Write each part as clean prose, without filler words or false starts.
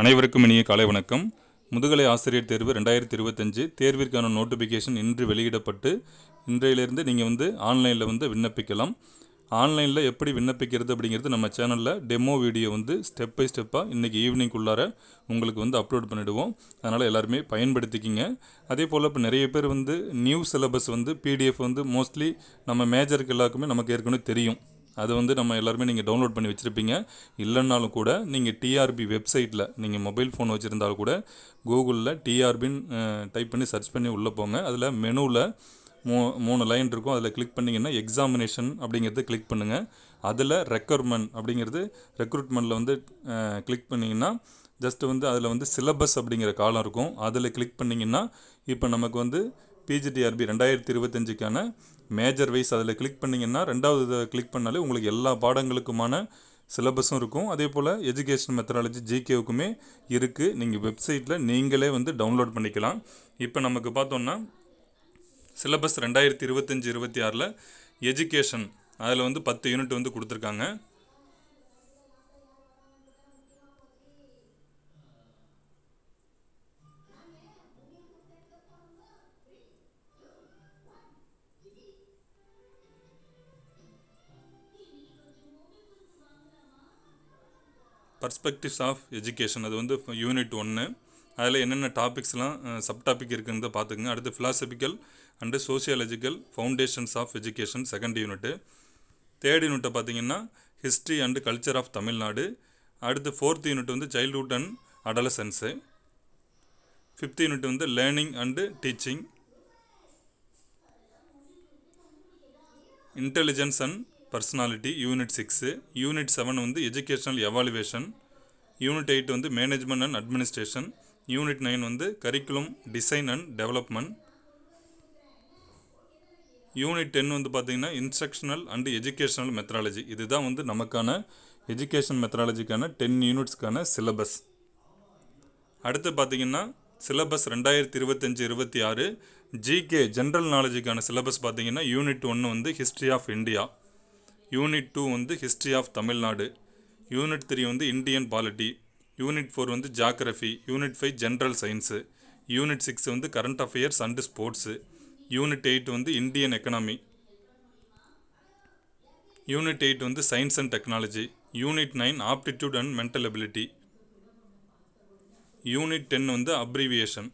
அனைவருக்கும் இனிய காலை வணக்கம். முதுகலை ஆசிரியர் தேர்வு 2025 தேர்விற்கான நோட்டிஃபிகேஷன் இன்று வெளியிடப்பட்டு இன்றையிலிருந்து நீங்கள் ஆன்லைனில் விண்ணப்பிக்கலாம். ஆன்லைனில் எப்படி விண்ணப்பிக்கிறது அப்படிங்கிறது நம்ம சேனலில் டெமோ வீடியோ ஸ்டெப் பை ஸ்டெப்பாக இன்றைக்கி ஈவினிங்குள்ளார உங்களுக்கு அப்லோட் பண்ணிவிடுவோம். அதனால் எல்லாருமே பயன்படுத்திக்கிங்க. அதே போல் இப்போ நிறைய பேர் நியூ சிலபஸ் பிடிஎஃப் மோஸ்ட்லி நம்ம மேஜருக்கு எல்லாருக்குமே நமக்கு ஏற்கனவே தெரியும். அது நம்ம எல்லாருமே நீங்கள் டவுன்லோட் பண்ணி வச்சுருப்பீங்க. இல்லைன்னாலும் கூட நீங்கள் டிஆர்பி வெப்சைட்டில் நீங்கள் மொபைல் ஃபோன் வச்சுருந்தாலும் கூட கூகுளில் டிஆர்பின்னு டைப் பண்ணி சர்ச் பண்ணி உள்ளே போங்க. அதில் மெனுவில் மூணு லைன் இருக்கும். அதில் கிளிக் பண்ணிங்கன்னா எக்ஸாமினேஷன் அப்படிங்கிறத கிளிக் பண்ணுங்கள். அதில் ரெக்ரூட்மெண்ட் அப்படிங்கிறது ரெக்ரூட்மெண்ட்டில் கிளிக் பண்ணிங்கன்னா ஜஸ்ட்டு அதில் சிலபஸ் அப்படிங்கிற காலம் இருக்கும். அதில் கிளிக் பண்ணிங்கன்னா இப்போ நமக்கு பிஜிடிஆர்பி 2025க்கான மேஜர் வைஸ் அதில் கிளிக் பண்ணிங்கன்னா ரெண்டாவது இதை கிளிக் பண்ணாலே உங்களுக்கு எல்லா பாடங்களுக்குமான சிலபஸும் இருக்கும். அதே போல் எஜுகேஷன் மெத்தடாலஜி ஜிகேவுக்குமே இருக்குது. நீங்கள் வெப்சைட்டில் நீங்களே டவுன்லோட் பண்ணிக்கலாம். இப்போ நமக்கு பார்த்தோன்னா சிலபஸ் 2025-26 எஜுகேஷன் அதில் 10 யூனிட் கொடுத்துருக்காங்க. பர்ஸ்பெக்டிவ்ஸ் ஆஃப் எஜுகேஷன் அது யூனிட் 1. அதில் என்னென்ன டாபிக்ஸ்லாம் சப் டாபிக் இருக்குங்கிறத பார்த்துக்குங்க. அடுத்து philosophical and sociological foundations of education second unit. Third யூனிட்டை பார்த்தீங்கன்னா history and culture of Tamil Nadu. அடுத்து fourth unit childhood and adolescence. Fifth unit learning and teaching. Intelligence and personality unit 6. Unit 7 educational evaluation. Unit 8 management and administration. Unit 9 curriculum design and development. Unit 10 பார்த்தீங்கன்னா instructional and educational methodology. இதுதான் நமக்கான education மெத்தடாலஜிக்கான 10 யூனிட்ஸ்க்கான syllabus. அடுத்து பார்த்தீங்கன்னா syllabus 2025-26 GK general நாலேஜுக்கான syllabus பார்த்தீங்கன்னா unit 1 history of India. Unit 2 history of Tamil Nadu. Unit 3 Indian polity. Unit 4 geography. Unit 5 general science. Unit 6 current affairs and sports. Unit 8 Indian economy. Unit 8 science and technology. Unit 9 aptitude and mental ability. Unit 10 abbreviation.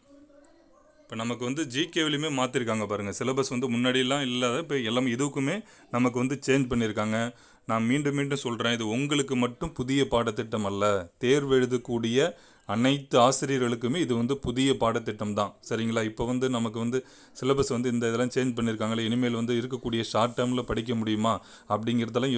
இப்போ நமக்கு ஜிகேவிலையுமே மாற்றிருக்காங்க பாருங்கள். Syllabus முன்னாடியெல்லாம் இல்லாத இப்போ எல்லாமே இதுக்குமே நமக்கு சேஞ்ச் பண்ணியிருக்காங்க. நான் மீண்டும் சொல்கிறேன், இது உங்களுக்கு மட்டும் புதிய பாடத்திட்டம் அல்ல. தேர்வு எழுதக்கூடிய அனைத்து ஆசிரியர்களுக்குமே இது புதிய பாடத்திட்டம் தான். சரிங்களா? இப்போ நமக்கு சிலபஸ் இந்த இதெல்லாம் சேஞ்ச் பண்ணியிருக்காங்களே, இனிமேல் இருக்கக்கூடிய ஷார்ட் டேர்மில் படிக்க முடியுமா அப்படிங்கிறதெல்லாம்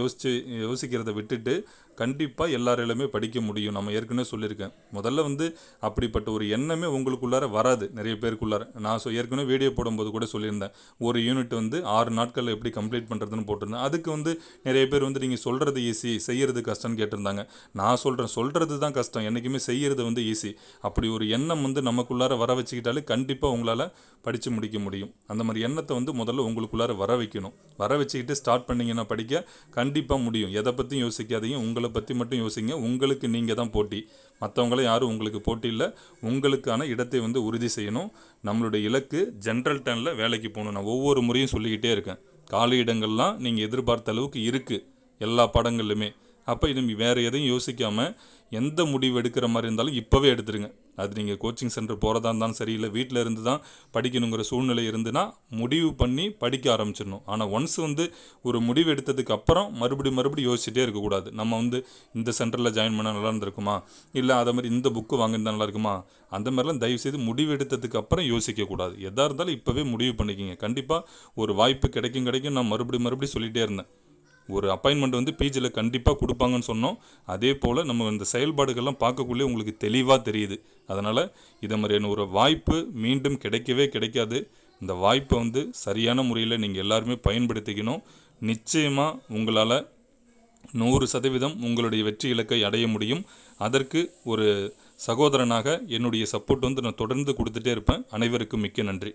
யோசிக்கிறத விட்டுட்டு கண்டிப்பாக எல்லாராலுமே படிக்க முடியும். நம்ம ஏற்கனவே சொல்லியிருக்கேன். முதல்ல அப்படிப்பட்ட ஒரு எண்ணமே உங்களுக்குள்ளார வராது நிறைய பேருக்குள்ளார. நான் ஏற்கனவே வீடியோ போடும்போது கூட சொல்லியிருந்தேன். ஒரு யூனிட் 6 நாட்களில் எப்படி கம்ப்ளீட் பண்ணுறதுன்னு போட்டிருந்தேன். அதுக்கு நிறைய பேர் நீங்கள் சொல்கிறது ஈஸி, செய்கிறது கஷ்டம்னு கேட்டிருந்தாங்க. நான் சொல்கிறது தான் கஷ்டம், என்றைக்குமே செய்கிறது ஈஸி. அப்படி ஒரு எண்ணம் நமக்குள்ளார வர வச்சுக்கிட்டாலே கண்டிப்பாக உங்களால் படித்து முடிக்க முடியும். அந்த மாதிரி எண்ணத்தை முதல்ல உங்களுக்குள்ளார வர வைக்கணும். வர வச்சுக்கிட்டு ஸ்டார்ட் பண்ணிங்கன்னா படிக்க கண்டிப்பாக முடியும். எதை பற்றியும் யோசிக்காதீங்க, உங்களை பற்றி மட்டும் யோசிங்க. உங்களுக்கு நீங்கள் தான் போட்டி, மற்றவங்கள யாரும் உங்களுக்கு போட்டி இல்லை. உங்களுக்கான இடத்தை உறுதி செய்யணும். நம்மளுடைய இலக்கு ஜென்ரல் டர்னில் வேலைக்கு போகணும். நான் ஒவ்வொரு முறையும் சொல்லிக்கிட்டே இருக்கேன். காலி இடங்கள்லாம் நீங்கள் எதிர்பார்த்த அளவுக்கு இருக்குது எல்லா பாடங்கள்லையுமே. அப்போ இது வேறு எதையும் யோசிக்காமல் எந்த முடிவு எடுக்கிற மாதிரி இருந்தாலும் இப்போவே எடுத்துருங்க. அது நீங்கள் கோச்சிங் சென்டர் போகிறதா இருந்தாலும் சரி, இல்லை வீட்டில் இருந்து தான் படிக்கணுங்கிற சூழ்நிலை இருந்துன்னா முடிவு பண்ணி படிக்க ஆரம்பிச்சிடணும். ஆனால் ஒன்ஸ் ஒரு முடிவு எடுத்ததுக்கு அப்புறம் மறுபடியும் யோசிச்சுட்டே இருக்கக்கூடாது. நம்ம இந்த சென்டரில் ஜாயின் பண்ணால் நல்லா இருந்திருக்குமா, இல்லை அதை மாதிரி இந்த புக்கு வாங்கியிருந்தால் நல்லா இருக்குமா, அந்த மாதிரிலாம் தயவுசெய்து முடிவு எடுத்ததுக்கு அப்புறம் யோசிக்கக்கூடாது. எதாக இருந்தாலும் இப்போவே முடிவு பண்ணிக்கிங்க. கண்டிப்பாக ஒரு வாய்ப்பு கிடைக்கும். நான் மறுபடியும் சொல்லிகிட்டே இருந்தேன். ஒரு அப்பாயின்மெண்ட் பிஜியில் கண்டிப்பாக கொடுப்பாங்கன்னு சொன்னோம். அதே போல் நம்ம இந்த செயல்பாடுகள்லாம் பார்க்கக்குள்ளே உங்களுக்கு தெளிவாக தெரியுது. அதனால் இதை மாதிரியான ஒரு வாய்ப்பு மீண்டும் கிடைக்கவே கிடைக்காது. இந்த வாய்ப்பை சரியான முறையில் நீங்கள் எல்லாருமே பயன்படுத்திக்கணும். நிச்சயமாக உங்களால் 100% உங்களுடைய வெற்றி இலக்கை அடைய முடியும். அதற்கு ஒரு சகோதரனாக என்னுடைய சப்போர்ட் நான் தொடர்ந்து கொடுத்துட்டே இருப்பேன். அனைவருக்கும் மிக்க நன்றி.